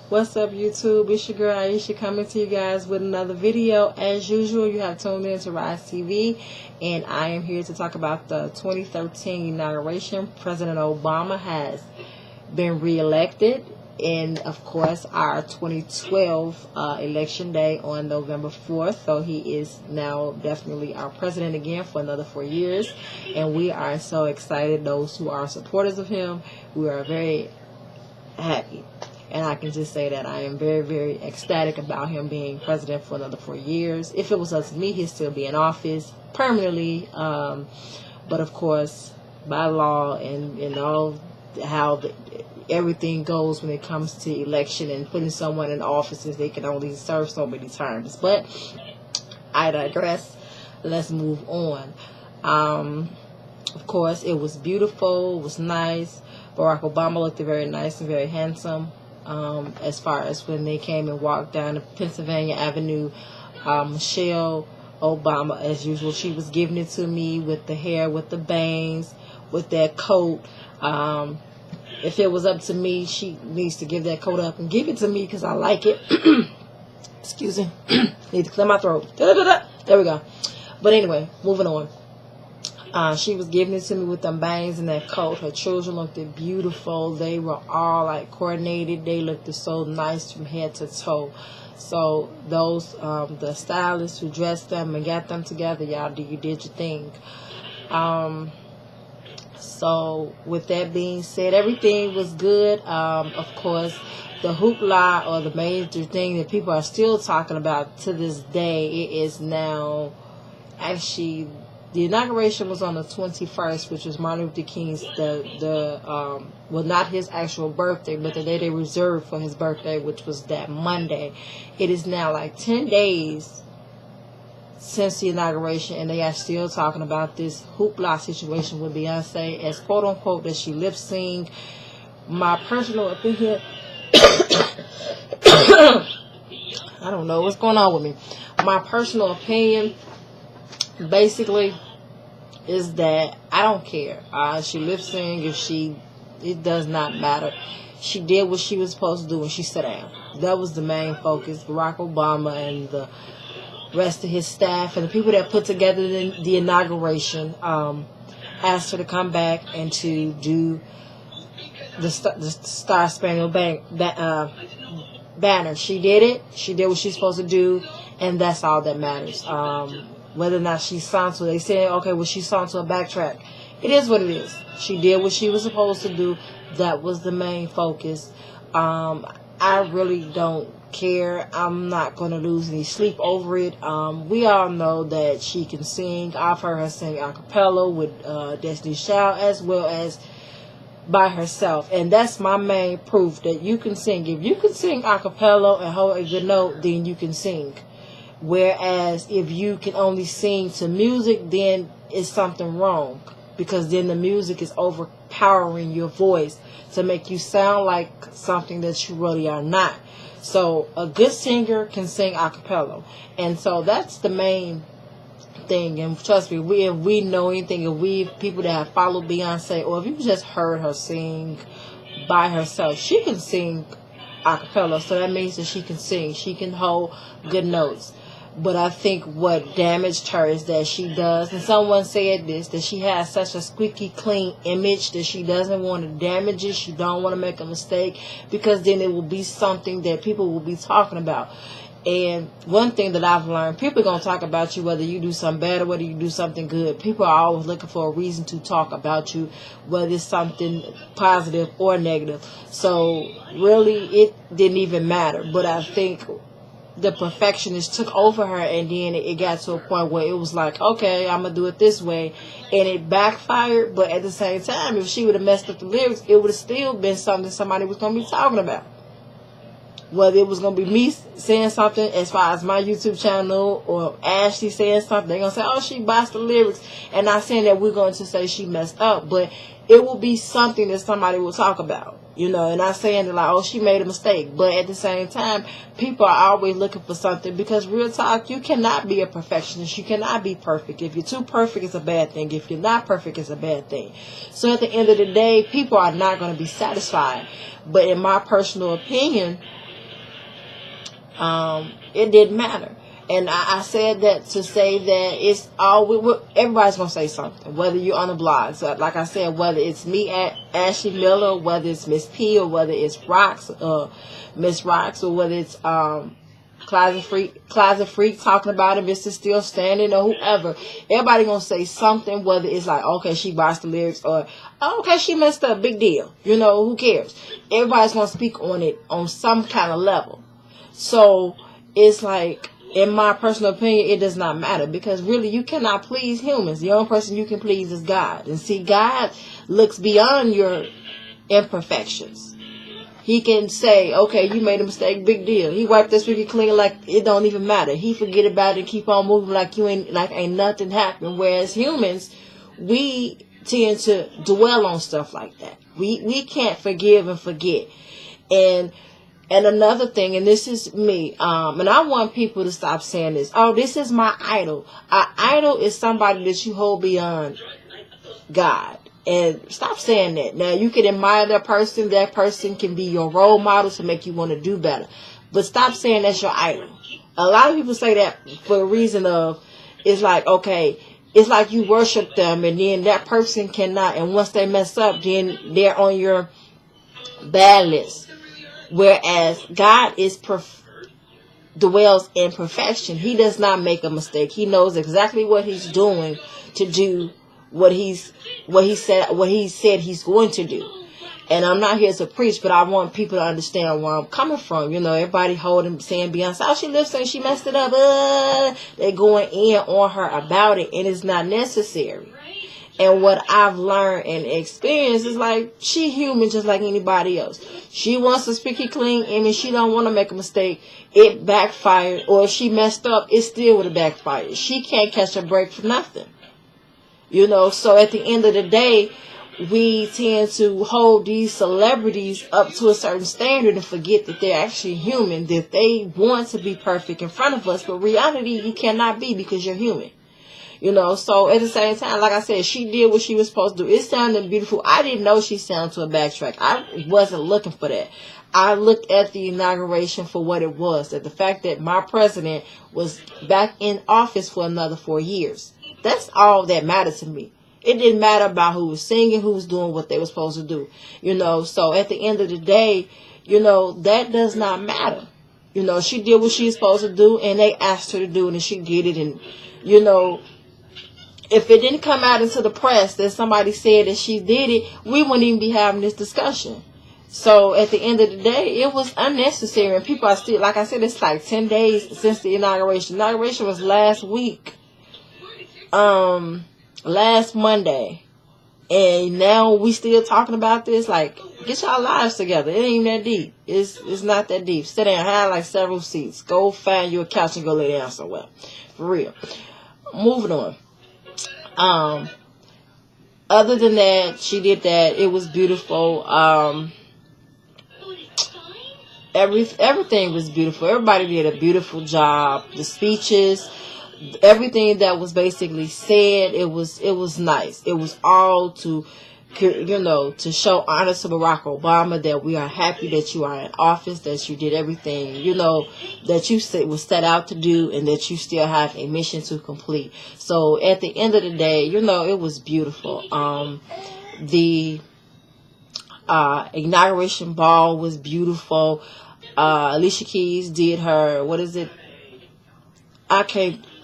What's up, YouTube? It's your girl Aisha coming to you guys with another video. As usual, you have tuned in to Rise TV, and I am here to talk about the 2013 inauguration. President Obama has been reelected, and of course, our 2012 election day on November 4th. So he is now definitely our president again for another 4 years, and we are so excited. Those who are supporters of him, we are very happy. And I can just say that I am very, very ecstatic about him being president for another 4 years. If it was up to me, he'd still be in office permanently. But of course, by law and all how everything goes when it comes to election and putting someone in offices, they can only serve so many terms. But I digress. Let's move on. Of course, it was beautiful. It was nice. Barack Obama looked very nice and very handsome. As far as when they came and walked down the Pennsylvania Avenue, Michelle Obama, as usual, she was giving it to me with the hair, with the bangs, with that coat. If it was up to me, she needs to give that coat up and give it to me because I like it. Excuse me. Need to clear my throat. There we go. But anyway, moving on. She was giving it to me with them bangs and that coat. Her children looked beautiful. They were all like coordinated. They looked so nice from head to toe. So those, the stylists who dressed them and got them together, y'all, you did your thing. So with that being said, everything was good. Of course, the hoopla, or the major thing that people are still talking about to this day, it is now actually. The inauguration was on the 21st, which was Martin Luther King's, well, not his actual birthday, but the day they reserved for his birthday, which was that Monday. It is now like 10 days since the inauguration, and they are still talking about this hoopla situation with Beyonce, as quote-unquote that she lip-synced. My personal opinion, I don't know what's going on with me. My personal opinion, basically, is that I don't care. She lip sync, it does not matter. She did what she was supposed to do when she sat down. That was the main focus. Barack Obama and the rest of his staff and the people that put together the inauguration asked her to come back and to do the Star Spangled Banner. She did it. She did what she's supposed to do, and that's all that matters. Whether or not she sung to it. They said, okay, well, she sung to a backtrack. It is what it is. She did what she was supposed to do. That was the main focus. I really don't care. I'm not going to lose any sleep over it. We all know that she can sing. I've heard her sing a cappella with Destiny's Child as well as by herself. And that's my main proof that you can sing. If you can sing a cappella and hold a good note, then you can sing. Whereas if you can only sing to music, then it's something wrong, because then the music is overpowering your voice to make you sound like something that you really are not. So a good singer can sing a cappella, and so that's the main thing. And trust me, if we know anything, if we people that have followed Beyonce, or if you just heard her sing by herself, she can sing a cappella. So that means that she can sing, she can hold good notes. But I think what damaged her is that she does, and someone said this, that she has such a squeaky clean image that she doesn't want to damage it. She don't want to make a mistake, because then it will be something that people will be talking about. And one thing that I've learned, people are going to talk about you whether you do something bad or whether you do something good. People are always looking for a reason to talk about you, whether it's something positive or negative. So really, it didn't even matter. But I think the perfectionist took over her, and then it got to a point where it was like, okay, I'm going to do it this way, and it backfired. But at the same time, if she would have messed up the lyrics, it would have still been something somebody was going to be talking about. Whether it was going to be me saying something as far as my YouTube channel, or Ashley saying something, they're going to say, oh, she bossed the lyrics. And not saying that we're going to say she messed up, but it will be something that somebody will talk about. You know, and not saying that like, oh, she made a mistake. But at the same time, people are always looking for something, because real talk, you cannot be a perfectionist. You cannot be perfect. If you're too perfect, it's a bad thing. If you're not perfect, it's a bad thing. So at the end of the day, people are not going to be satisfied. But in my personal opinion, It didn't matter. And I said that to say that it's all everybody's gonna say something, whether you're on the blog. So, like I said, whether it's me at Ashley Miller, whether it's Miss P, or whether it's Miss Rocks, or whether it's Closet Freak talking about it, Mr. Still Standing, or whoever. Everybody gonna say something, whether it's like, okay, she botched the lyrics, or oh, okay, she messed up, big deal. Who cares? Everybody's gonna speak on it on some kind of level. So it's like, in my personal opinion, it does not matter, because really you cannot please humans. The only person you can please is God. And see, God looks beyond your imperfections. He can say, okay, you made a mistake, big deal. He wiped this wicked clean like it don't even matter. He forget about it and keep on moving like ain't nothing happened. Whereas humans, we tend to dwell on stuff like that. We can't forgive and forget. And another thing, and this is me, and I want people to stop saying this. Oh, this is my idol. An idol is somebody that you hold beyond God. And stop saying that. Now, you can admire that person. That person can be your role model to make you want to do better. But stop saying that's your idol. A lot of people say that for the reason of, it's like, okay, it's like you worship them, and then that person cannot. And once they mess up, then they're on your bad list. Whereas God dwells in perfection. He does not make a mistake. He knows exactly what he's doing to do what he said he's going to do. And I'm not here to preach, but I want people to understand where I'm coming from. Everybody saying Beyonce, oh, she lives saying she messed it up. They're going in on her about it, and it's not necessary. And what I've learned and experienced is like, she human just like anybody else. She wants to speak it clean, and if she don't want to make a mistake, it backfired. Or if she messed up, it still would have backfired. She can't catch a break for nothing. So at the end of the day, we tend to hold these celebrities up to a certain standard and forget that they're actually human, that they want to be perfect in front of us. But reality, you cannot be, because you're human. So at the same time, like I said, she did what she was supposed to do. It sounded beautiful. I didn't know she sounded to a backtrack. I wasn't looking for that. I looked at the inauguration for what it was. That the fact that my president was back in office for another 4 years. That's all that mattered to me. It didn't matter about who was singing, who was doing what they were supposed to do. So at the end of the day, that does not matter. She did what she was supposed to do, and they asked her to do it, and she did it. And, if it didn't come out into the press that somebody said that she did it, we wouldn't even be having this discussion. So at the end of the day, it was unnecessary. And people are still, like I said, it's like 10 days since the inauguration. The inauguration was last week. Last Monday, and now we still talking about this. Like, get y'all lives together. It ain't even that deep. It's not that deep. Sit down, have like several seats. Go find you a couch and go lay down somewhere. For real. Moving on. Other than that, she did that. It was beautiful. Everything was beautiful. Everybody did a beautiful job. The speeches, everything that was basically said, it was nice. It was all to show honor to Barack Obama, that we are happy that you are in office, that you did everything, that you was set out to do, and that you still have a mission to complete. So at the end of the day, it was beautiful. The inauguration ball was beautiful. Alicia Keys did her,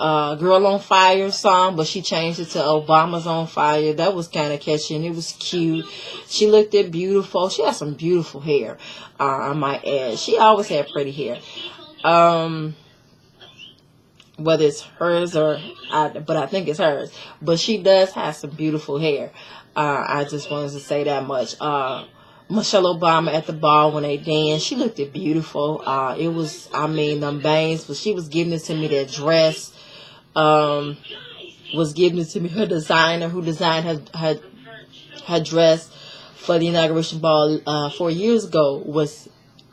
Girl on Fire song, but she changed it to Obama's on Fire. That was kind of catchy, and it was cute. She looked beautiful. She had some beautiful hair, I might add. She always had pretty hair. Whether it's hers but I think it's hers. But she does have some beautiful hair. I just wanted to say that much. Michelle Obama at the ball when they danced, she looked beautiful. It was, them bangs, but she was giving it to me. That dress was giving it to me. Her designer, who designed her dress for the inauguration ball 4 years ago,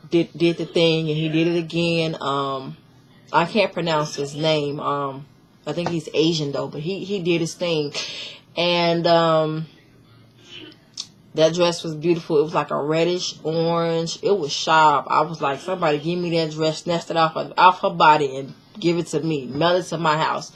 did the thing, and he did it again. I can't pronounce his name. I think he's Asian though, but he did his thing, and That dress was beautiful. It was like a reddish orange. It was sharp. I was like, somebody give me that dress, snatch it off her body and give it to me. Mail it to my house.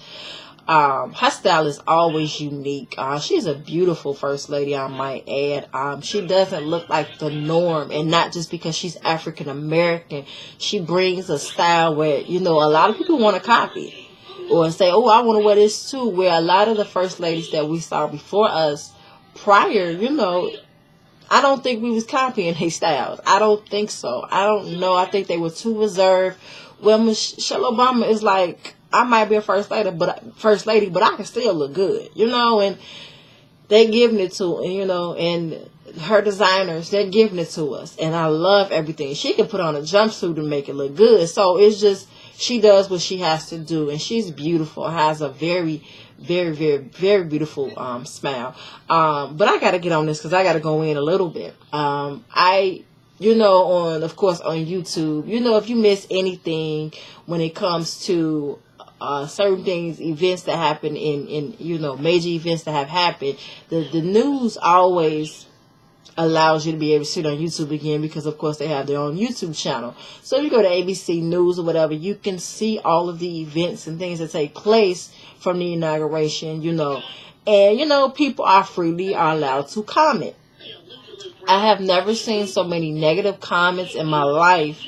Her style is always unique. She's a beautiful first lady, I might add. She doesn't look like the norm, and not just because she's African American. She brings a style where, a lot of people want to copy or say, oh, I want to wear this too, where a lot of the first ladies that we saw before us prior, I don't think we was copying their styles. I don't think so. I don't know. I think they were too reserved. Well, Michelle Obama is like, I might be a first lady, but I can still look good, and they giving it to, and her designers, they're giving it to us. And I love everything. She can put on a jumpsuit and make it look good. So it's just, she does what she has to do, and she's beautiful, has a very, very, very, very beautiful smile. But I got to get on this because I got to go in a little bit. Of course, on YouTube, if you miss anything when it comes to certain things, events that happen in major events that have happened, the news always allows you to be able to see it on YouTube again, because of course they have their own YouTube channel. So if you go to ABC News or whatever, you can see all of the events and things that take place from the inauguration, and people are allowed to comment. I have never seen so many negative comments in my life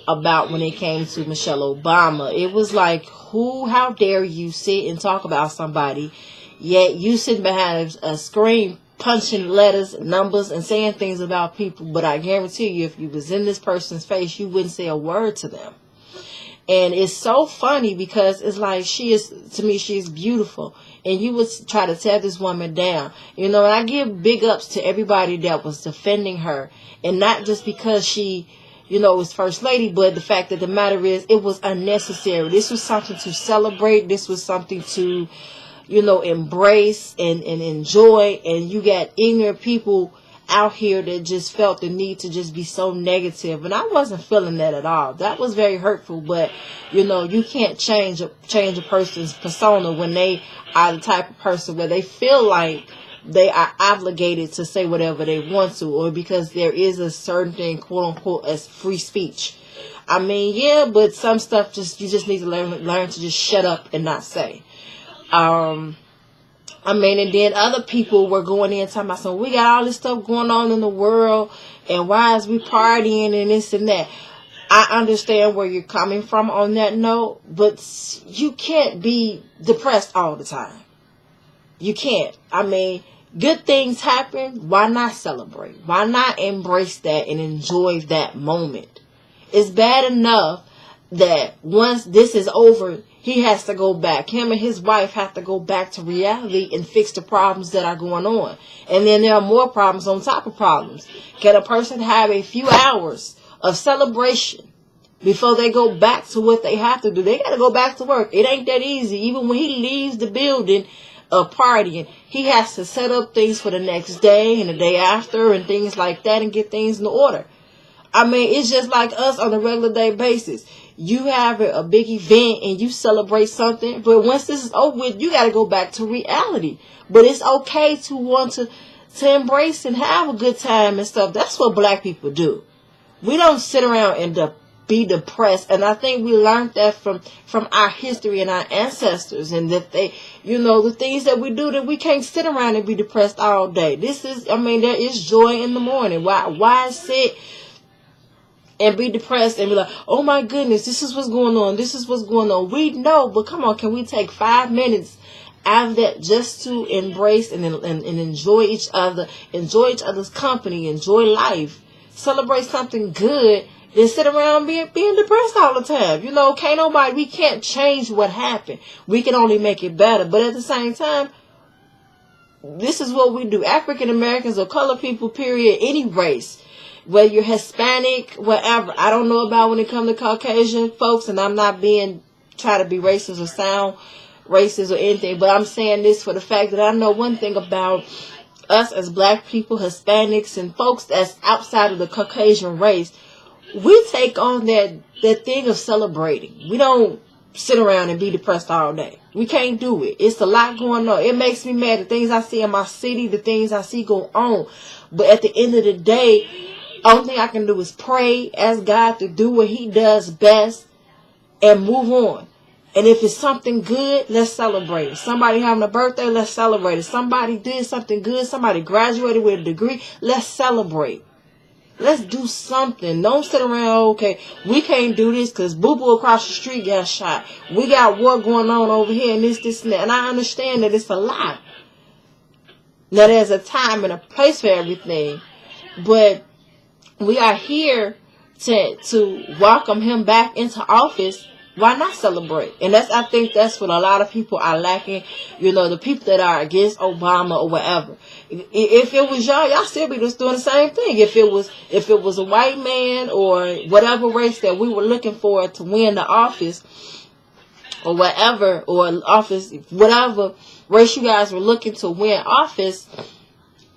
about when it came to Michelle Obama. It was like, how dare you sit and talk about somebody, yet you sitting behind a screen punching letters, numbers, and saying things about people. But I guarantee you, if you was in this person's face, you wouldn't say a word to them. And it's so funny because it's like, to me, she is beautiful. And you would try to tear this woman down. And I give big ups to everybody that was defending her. And not just because she, was first lady, but the fact that the matter is, it was unnecessary. This was something to celebrate. This was something to, embrace and enjoy. And you got ignorant people out here that just felt the need to just be so negative, and I wasn't feeling that at all. That was very hurtful. But you can't change a person's persona when they are the type of person where they feel like they are obligated to say whatever they want to, or because there is a certain thing, quote unquote, as free speech. I mean, yeah, but some stuff you just need to learn to just shut up and not say. And then other people were going in talking about, so we got all this stuff going on in the world, and why is we partying and this and that. I understand where you're coming from on that note, but you can't be depressed all the time. You can't. Good things happen. Why not celebrate? Why not embrace that and enjoy that moment? It's bad enough that once this is over, he has to go back. Him and his wife have to go back to reality and fix the problems that are going on. And then there are more problems on top of problems. Can a person have a few hours of celebration before they go back to what they have to do? They got to go back to work. It ain't that easy. Even when he leaves the building of partying, he has to set up things for the next day and the day after and things like that and get things in order. It's just like us on a regular day basis. You have a big event and you celebrate something, but once this is over with, you got to go back to reality. But it's okay to want to embrace and have a good time and stuff. That's what black people do. We don't sit around and be depressed. And I think we learned that from our history and our ancestors, and that they, the things that we do, that we can't sit around and be depressed all day. There is joy in the morning. Why sit and be depressed and be like, oh my goodness, this is what's going on. This is what's going on. We know, but come on, can we take 5 minutes out of that just to embrace and enjoy each other, enjoy each other's company, enjoy life, celebrate something good, than sit around being depressed all the time. We can't change what happened. We can only make it better. But at the same time, this is what we do. African Americans or colored people, period, any race, whether you're Hispanic, whatever. I don't know about when it comes to Caucasian folks, and I'm not trying to be racist or sound racist or anything, but I'm saying this for the fact that I know one thing about us as black people, Hispanics, and folks that's outside of the Caucasian race. We take on that thing of celebrating. We don't sit around and be depressed all day. We can't do it. It's a lot going on. It makes me mad, the things I see in my city, the things I see go on. But at the end of the day, only thing I can do is pray, ask God to do what he does best, and move on. And if it's something good, let's celebrate it. Somebody having a birthday, let's celebrate it. Somebody did something good, somebody graduated with a degree, let's celebrate. Let's do something. Don't sit around, okay, we can't do this because boo-boo across the street got shot. We got war going on over here and this, and that. And I understand that it's a lot. Now, there's a time and a place for everything. But we are here to welcome him back into office. Why not celebrate? And I think that's what a lot of people are lacking. You know, the people that are against Obama or whatever. If it was y'all still be just doing the same thing. If it was a white man or whatever race that we were looking for to win the office or whatever, or office, whatever race you guys were looking to win office,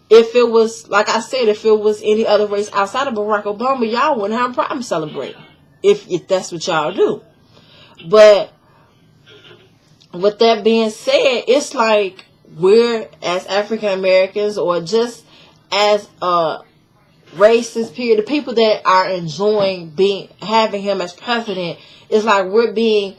if it was, like I said, if it was any other race outside of Barack Obama, y'all wouldn't have a problem celebrating. If that's what y'all do. But with that being said, it's like we're, as African Americans, or just as races, period, the people that are enjoying having him as president, it's like we're being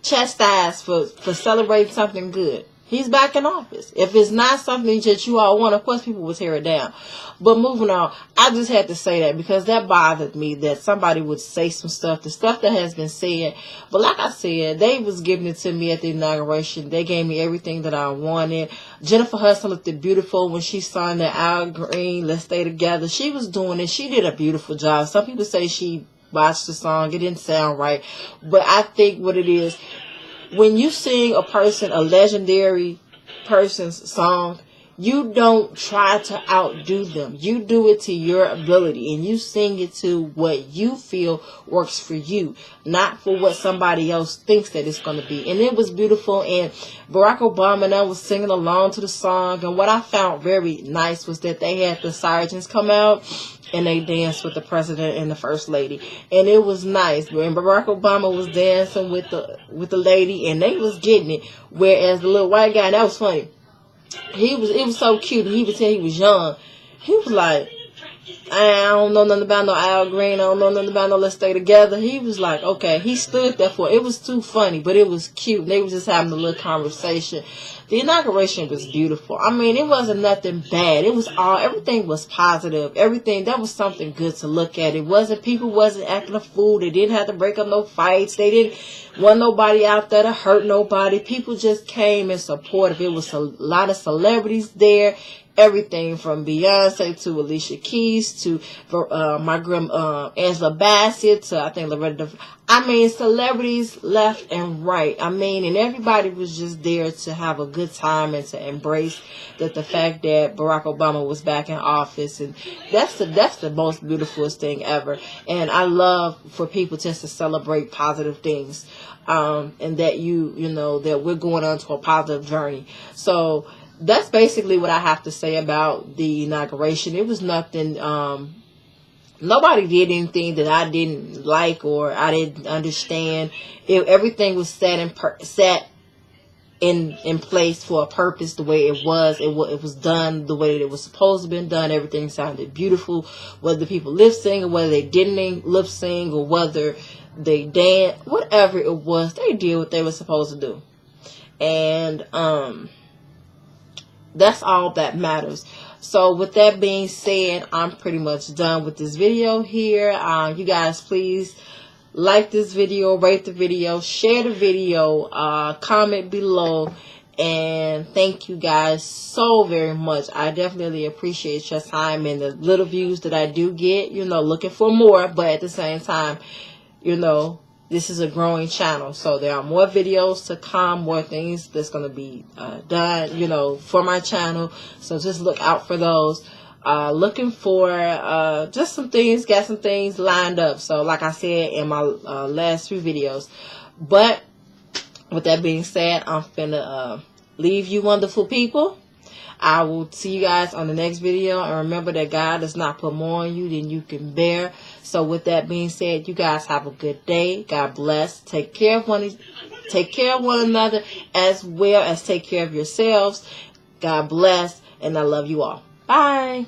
chastised for celebrating something good. He's back in office. If it's not something that you all want, of course people will tear it down. But moving on, I just had to say that because that bothered me that somebody would say some stuff, the stuff that has been said. But like I said, they was giving it to me at the inauguration. They gave me everything that I wanted. Jennifer Hudson looked beautiful when she signed the Al Green, Let's Stay Together. She was doing it. She did a beautiful job. Some people say she botched the song. It didn't sound right. But I think what it is, when you sing a legendary person's song, you don't try to outdo them. You do it to your ability, and you sing it to what you feel works for you, not for what somebody else thinks that it's going to be. And it was beautiful, and Barack Obama and I was singing along to the song, and what I found very nice was that they had the sergeants come out and they danced with the president and the first lady, and it was nice. When Barack Obama was dancing with the lady, and they was getting it, whereas the little white guy, that was funny. It was so cute. He would tell he was young. He was like, I don't know nothing about no Al Green. I don't know nothing about no Let's Stay Together. He was like, okay. He stood there for it. It was too funny, but it was cute. They was just having a little conversation. The inauguration was beautiful. I mean, it wasn't nothing bad. Everything was positive. Everything, that was something good to look at. People wasn't acting a fool. They didn't have to break up no fights. They didn't want nobody out there to hurt nobody. People just came and supportive. It was a lot of celebrities there. Everything from Beyonce to Alicia Keys to my grandma Angela Bassett to I think Loretta. I mean, celebrities left and right. I mean, and everybody was just there to have a good time and to embrace the fact that Barack Obama was back in office, and that's the most beautifulest thing ever. And I love for people just to celebrate positive things, and that you know that we're going on to a positive journey. So that's basically what I have to say about the inauguration. It was nothing, nobody did anything that I didn't like or I didn't understand. Everything was set in place for a purpose, the way it was. It was done the way it was supposed to have been done. Everything sounded beautiful, whether the people lip sing or whether they didn't lip sing or whether they danced, whatever it was, they did what they were supposed to do. And, that's all that matters. So with that being said, I'm pretty much done with this video here. You guys please like this video, rate the video, share the video, comment below, and thank you guys so very much. I definitely appreciate your time and the little views that I do get, you know, looking for more, but at the same time, you know, this is a growing channel, so there are more videos to come, more things that's going to be done, you know, for my channel. So just look out for those. Looking for just some things, got some things lined up. So like I said in my last few videos. But with that being said, I'm finna leave you wonderful people. I will see you guys on the next video. And remember that God does not put more on you than you can bear. So with that being said, you guys have a good day. God bless. Take care of one another as well as take care of yourselves. God bless. And I love you all. Bye.